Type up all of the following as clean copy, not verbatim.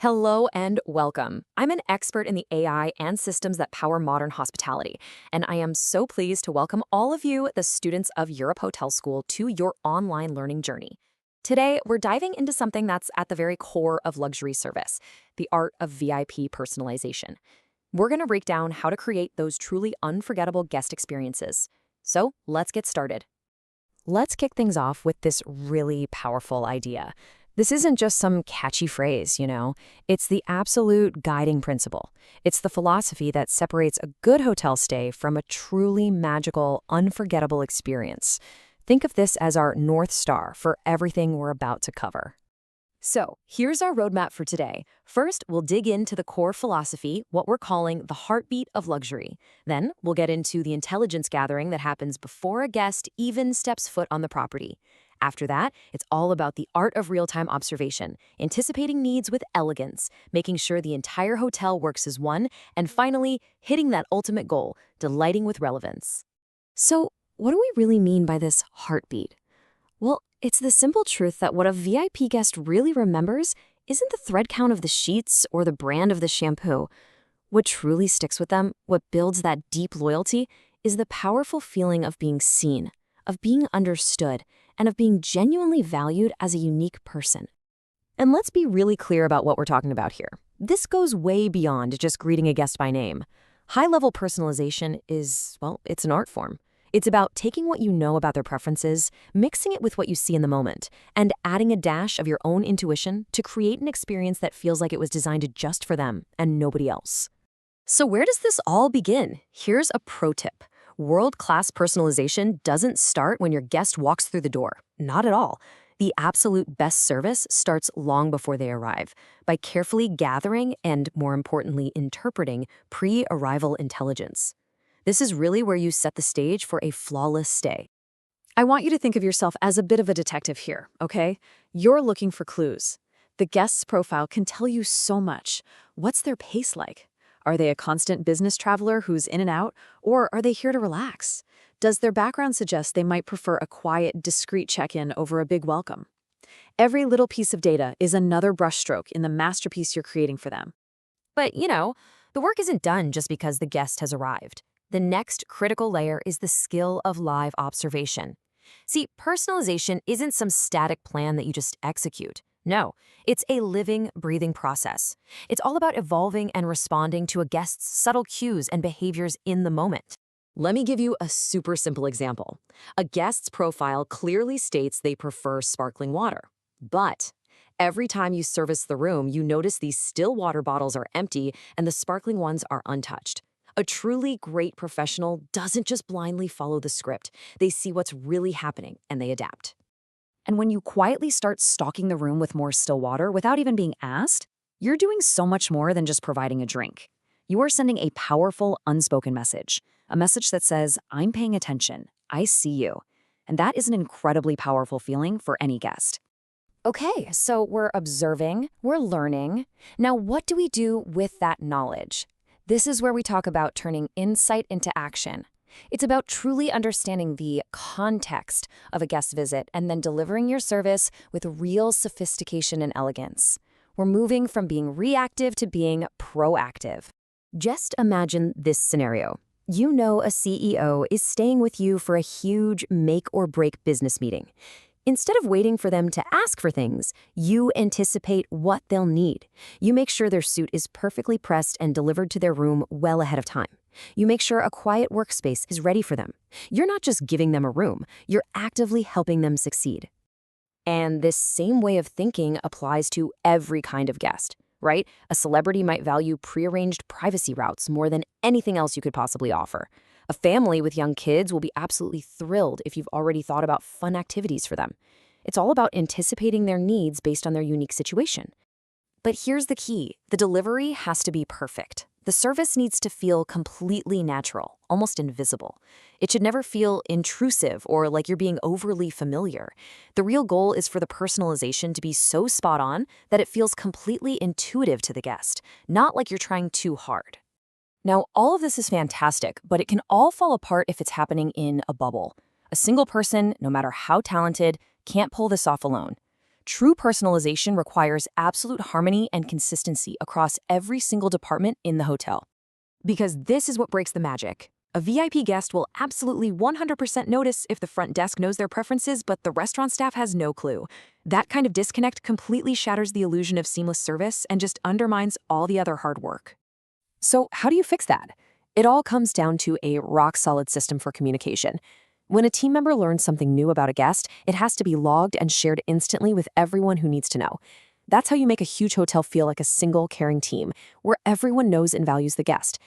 Hello and welcome. I'm an expert in the AI and systems that power modern hospitality, and I am so pleased to welcome all of you, the students of Europe Hotel School, to your online learning journey. Today, we're diving into something that's at the very core of luxury service, the art of VIP personalization. We're going to break down how to create those truly unforgettable guest experiences. So let's get started. Let's kick things off with this really powerful idea. This isn't just some catchy phrase. It's the absolute guiding principle. It's the philosophy that separates a good hotel stay from a truly magical, unforgettable experience. Think of this as our North Star for everything we're about to cover. So, here's our roadmap for today. First, we'll dig into the core philosophy, what we're calling the heartbeat of luxury. Then, we'll get into the intelligence gathering that happens before a guest even steps foot on the property. After that, it's all about the art of real-time observation, anticipating needs with elegance, making sure the entire hotel works as one, and finally, hitting that ultimate goal, delighting with relevance. So, what do we really mean by this heartbeat? Well, it's the simple truth that what a VIP guest really remembers isn't the thread count of the sheets or the brand of the shampoo. What truly sticks with them, what builds that deep loyalty, is the powerful feeling of being seen, of being understood, and of being genuinely valued as a unique person. And let's be really clear about what we're talking about here. This goes way beyond just greeting a guest by name. High-level personalization is, well, it's an art form. It's about taking what you know about their preferences, mixing it with what you see in the moment, and adding a dash of your own intuition to create an experience that feels like it was designed just for them and nobody else. So where does this all begin? Here's a pro tip. World-class personalization doesn't start when your guest walks through the door. Not at all. The absolute best service starts long before they arrive, by carefully gathering and, more importantly, interpreting pre-arrival intelligence. This is really where you set the stage for a flawless stay. I want you to think of yourself as a bit of a detective here, okay? You're looking for clues. The guest's profile can tell you so much. What's their pace like? Are they a constant business traveler who's in and out, or are they here to relax? Does their background suggest they might prefer a quiet, discreet check-in over a big welcome? Every little piece of data is another brushstroke in the masterpiece you're creating for them. But, the work isn't done just because the guest has arrived. The next critical layer is the skill of live observation. See, personalization isn't some static plan that you just execute. No, it's a living, breathing process. It's all about evolving and responding to a guest's subtle cues and behaviors in the moment. Let me give you a super simple example. A guest's profile clearly states they prefer sparkling water. But every time you service the room, you notice these still water bottles are empty and the sparkling ones are untouched. A truly great professional doesn't just blindly follow the script. They see what's really happening and they adapt. And when you quietly start stocking the room with more still water without even being asked, you're doing so much more than just providing a drink. You are sending a powerful, unspoken message. A message that says, I'm paying attention, I see you. And that is an incredibly powerful feeling for any guest. Okay, so we're observing, we're learning. Now, what do we do with that knowledge? This is where we talk about turning insight into action. It's about truly understanding the context of a guest visit and then delivering your service with real sophistication and elegance. We're moving from being reactive to being proactive. Just imagine this scenario. You know a CEO is staying with you for a huge make-or-break business meeting. Instead of waiting for them to ask for things, you anticipate what they'll need. You make sure their suit is perfectly pressed and delivered to their room well ahead of time. You make sure a quiet workspace is ready for them. You're not just giving them a room, you're actively helping them succeed. And this same way of thinking applies to every kind of guest, right? A celebrity might value prearranged privacy routes more than anything else you could possibly offer. A family with young kids will be absolutely thrilled if you've already thought about fun activities for them. It's all about anticipating their needs based on their unique situation. But here's the key. The delivery has to be perfect. The service needs to feel completely natural, almost invisible. It should never feel intrusive or like you're being overly familiar. The real goal is for the personalization to be so spot on that it feels completely intuitive to the guest, not like you're trying too hard. Now, all of this is fantastic, but it can all fall apart if it's happening in a bubble. A single person, no matter how talented, can't pull this off alone. True personalization requires absolute harmony and consistency across every single department in the hotel. Because this is what breaks the magic. A VIP guest will absolutely 100% notice if the front desk knows their preferences, but the restaurant staff has no clue. That kind of disconnect completely shatters the illusion of seamless service and just undermines all the other hard work. So, how do you fix that? It all comes down to a rock-solid system for communication. When a team member learns something new about a guest, it has to be logged and shared instantly with everyone who needs to know. That's how you make a huge hotel feel like a single caring team, where everyone knows and values the guest.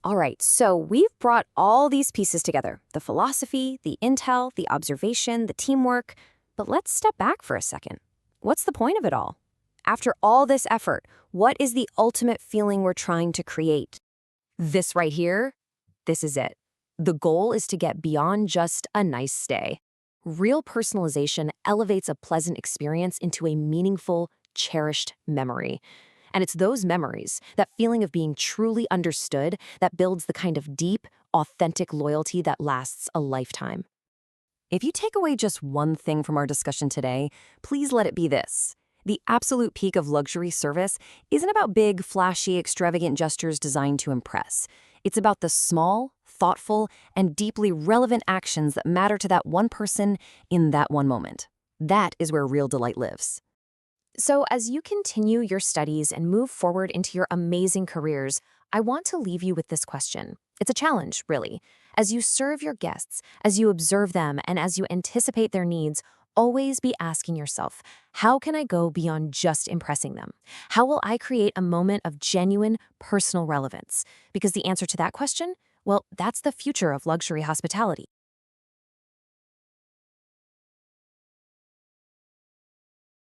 All right, so we've brought all these pieces together, the philosophy, the intel, the observation, the teamwork. But let's step back for a second. What's the point of it all? After all this effort, what is the ultimate feeling we're trying to create? This right here, this is it. The goal is to get beyond just a nice stay. Real personalization elevates a pleasant experience into a meaningful, cherished memory. And it's those memories, that feeling of being truly understood, that builds the kind of deep, authentic loyalty that lasts a lifetime. If you take away just one thing from our discussion today, please let it be this. The absolute peak of luxury service isn't about big, flashy, extravagant gestures designed to impress. It's about the small, thoughtful, and deeply relevant actions that matter to that one person in that one moment. That is where real delight lives. So, as you continue your studies and move forward into your amazing careers, I want to leave you with this question. It's a challenge, really. As you serve your guests, as you observe them, and as you anticipate their needs, always be asking yourself, how can I go beyond just impressing them? How will I create a moment of genuine personal relevance? Because the answer to that question, well, that's the future of luxury hospitality.